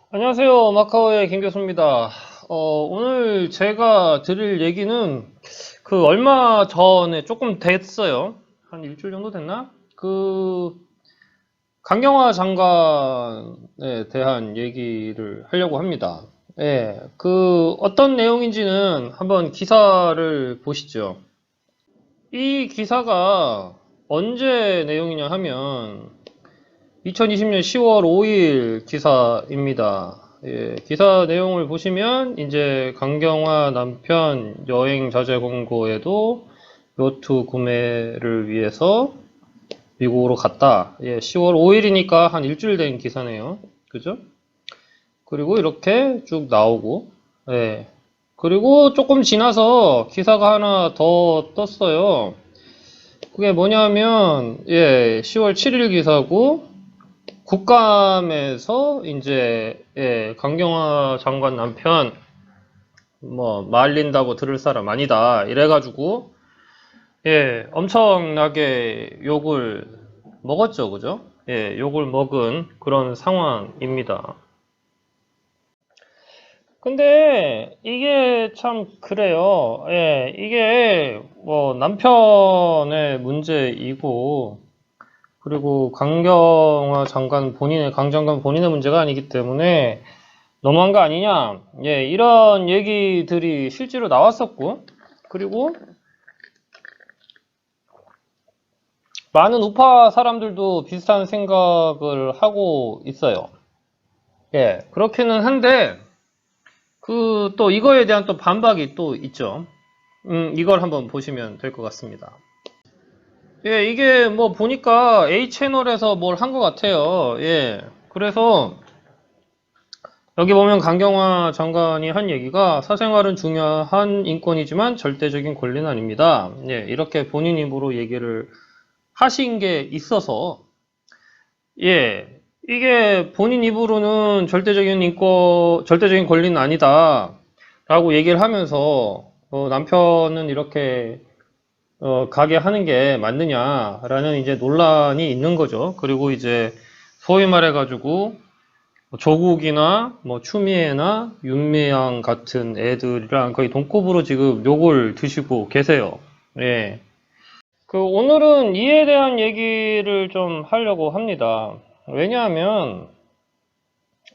안녕하세요. 마카오의 김 교수입니다. 오늘 제가 드릴 얘기는 얼마 전에 조금 됐어요. 한 일주일 정도 됐나? 강경화 장관에 대한 얘기를 하려고 합니다. 예, 어떤 내용인지는 한번 기사를 보시죠. 이 기사가 언제 내용이냐 하면 2020년 10월 5일 기사입니다. 예, 기사 내용을 보시면 이제 강경화 남편 여행 자제 권고에도 요트 구매를 위해서 미국으로 갔다. 예, 10월 5일이니까 한 일주일 된 기사네요. 그죠? 그리고 이렇게 쭉 나오고, 예. 그리고 조금 지나서 기사가 하나 더 떴어요. 그게 뭐냐면, 예, 10월 7일 기사고, 국감에서 이제 강경화 장관 남편 말린다고 들을 사람 아니다 이래가지고 엄청나게 욕을 먹었죠, 그죠? 욕을 먹은 그런 상황입니다. 근데 이게 참 그래요. 이게 뭐 남편의 문제이고 그리고 강경화 장관 본인의, 강 장관 본인의 문제가 아니기 때문에 너무한 거 아니냐. 이런 얘기들이 실제로 나왔었고, 그리고 많은 우파 사람들도 비슷한 생각을 하고 있어요. 그렇기는 한데, 또 이거에 대한 또 반박이 또 있죠. 이걸 한번 보시면 될 것 같습니다. 이게 뭐 보니까 A채널에서 뭘 한 것 같아요. 그래서 여기 보면 강경화 장관이 한 얘기가 사생활은 중요한 인권이지만 절대적인 권리는 아닙니다. 이렇게 본인 입으로 얘기를 하신 게 있어서 이게 본인 입으로는 절대적인 권리는 아니다 라고 얘기를 하면서 남편은 이렇게 가게 하는 게 맞느냐라는 이제 논란이 있는 거죠. 그리고 이제 소위 말해가지고 조국이나 추미애나 윤미향 같은 애들이랑 거의 동급으로 지금 욕을 드시고 계세요. 오늘은 이에 대한 얘기를 좀 하려고 합니다. 왜냐하면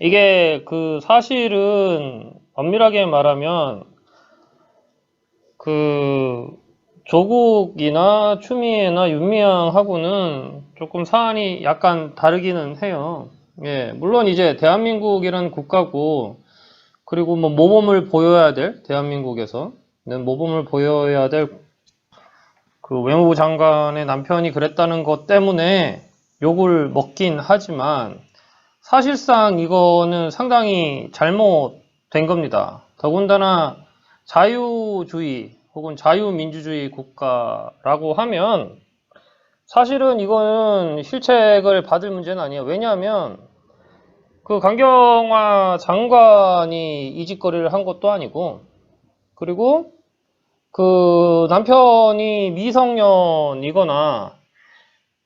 이게 사실은 엄밀하게 말하면 조국이나 추미애나 윤미향하고는 조금 사안이 약간 다르기는 해요. 물론 이제 대한민국이라는 국가고, 그리고 모범을 보여야 될, 대한민국에서는 모범을 보여야 될 외무부 장관의 남편이 그랬다는 것 때문에 욕을 먹긴 하지만, 사실상 이거는 상당히 잘못된 겁니다. 더군다나 자유주의 혹은 자유민주주의 국가라고 하면 사실은 이거는 실책을 받을 문제는 아니에요. 왜냐하면 강경화 장관이 이 짓거리를 한 것도 아니고, 그리고 남편이 미성년이거나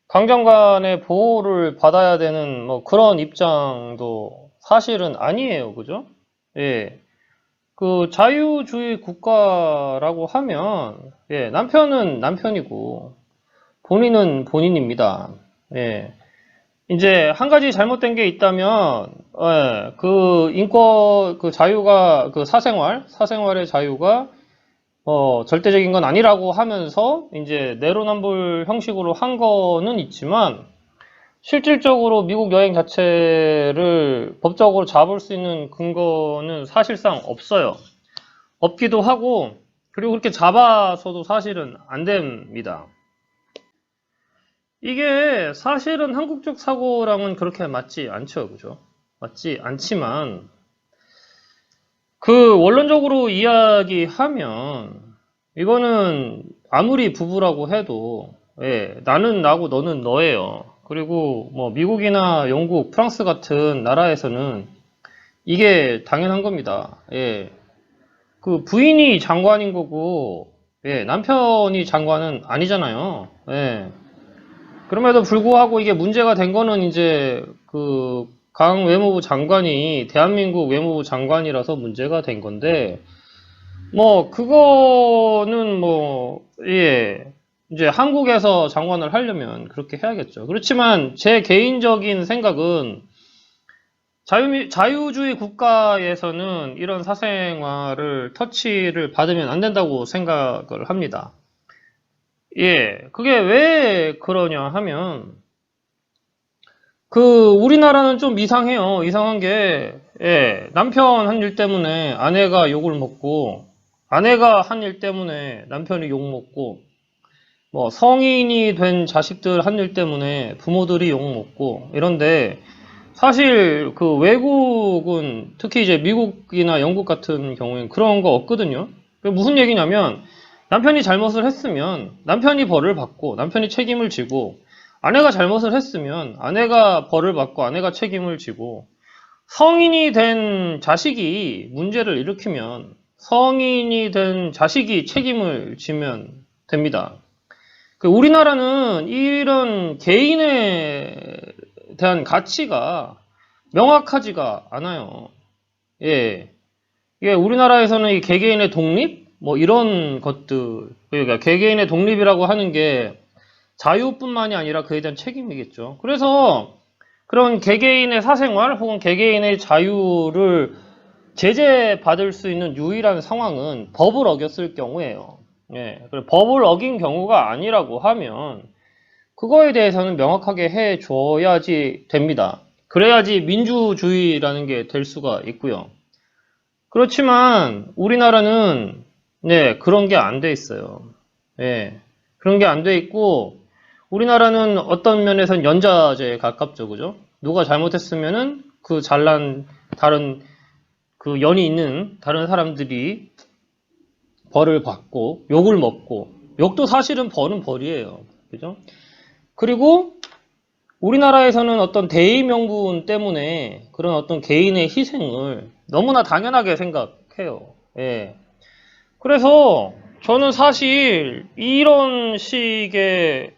강 장관의 보호를 받아야 되는 그런 입장도 사실은 아니에요. 그죠? 자유주의 국가라고 하면 남편은 남편이고 본인은 본인입니다. 이제 한 가지 잘못된 게 있다면 자유가 사생활의 자유가 절대적인 건 아니라고 하면서 이제 내로남불 형식으로 한 거는 있지만 실질적으로 미국 여행 자체를 법적으로 잡을 수 있는 근거는 사실상 없어요. 없기도 하고, 그리고 그렇게 잡아서도 사실은 안 됩니다. 이게 사실은 한국적 사고랑은 그렇게 맞지 않죠. 그죠? 맞지 않지만, 원론적으로 이야기하면, 이거는 아무리 부부라고 해도, 나는 나고 너는 너예요. 그리고 미국이나 영국, 프랑스 같은 나라에서는 이게 당연한 겁니다. 부인이 장관인 거고, 남편이 장관은 아니잖아요. 그럼에도 불구하고 이게 문제가 된 거는 이제 강 외무부 장관이 대한민국 외무부 장관이라서 문제가 된 건데, 뭐, 그거는 뭐, 예, 이제 한국에서 장관을 하려면 그렇게 해야겠죠. 그렇지만 제 개인적인 생각은 자유주의 국가에서는 이런 사생활을 터치를 받으면 안 된다고 생각을 합니다. 예, 그게 왜 그러냐 하면, 우리나라는 좀 이상해요. 이상한 게, 예, 남편 한 일 때문에 아내가 욕을 먹고, 아내가 한 일 때문에 남편이 욕 먹고, 뭐, 성인이 된 자식들 한 일 때문에 부모들이 욕 먹고, 이런데, 사실 외국은, 특히 이제 미국이나 영국 같은 경우에는 그런 거 없거든요. 그게 무슨 얘기냐면, 남편이 잘못을 했으면 남편이 벌을 받고, 남편이 책임을 지고, 아내가 잘못을 했으면 아내가 벌을 받고 아내가 책임을 지고 성인이 된 자식이 문제를 일으키면 성인이 된 자식이 책임을 지면 됩니다. 우리나라는 이런 개인에 대한 가치가 명확하지가 않아요. 예. 이게 우리나라에서는 이 개개인의 독립? 뭐 이런 것들, 그러니까 개개인의 독립이라고 하는 게 자유뿐만이 아니라 그에 대한 책임이겠죠. 그래서 그런 개개인의 사생활 혹은 개개인의 자유를 제재받을 수 있는 유일한 상황은 법을 어겼을 경우예요. 예, 법을 어긴 경우가 아니라고 하면 그거에 대해서는 명확하게 해줘야지 됩니다. 그래야지 민주주의라는 게 될 수가 있고요. 그렇지만 우리나라는 네, 그런 게 안 돼 있어요. 예, 그런 게 안 돼 있고 우리나라는 어떤 면에선 연좌제에 가깝죠, 그죠? 누가 잘못했으면은 그 잘난 다른 연이 있는 다른 사람들이 벌을 받고 욕을 먹고 욕도 사실은 벌은 벌이에요, 그죠? 그리고 우리나라에서는 어떤 대의 명분 때문에 그런 어떤 개인의 희생을 너무나 당연하게 생각해요. 예. 그래서 저는 사실 이런 식의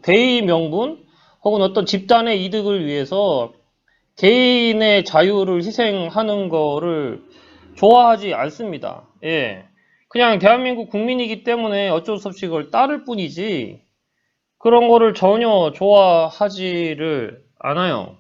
대의 명분 혹은 어떤 집단의 이득을 위해서 개인의 자유를 희생하는 거를 좋아하지 않습니다. 예. 그냥 대한민국 국민이기 때문에 어쩔 수 없이 그걸 따를 뿐이지 그런 거를 전혀 좋아하지를 않아요.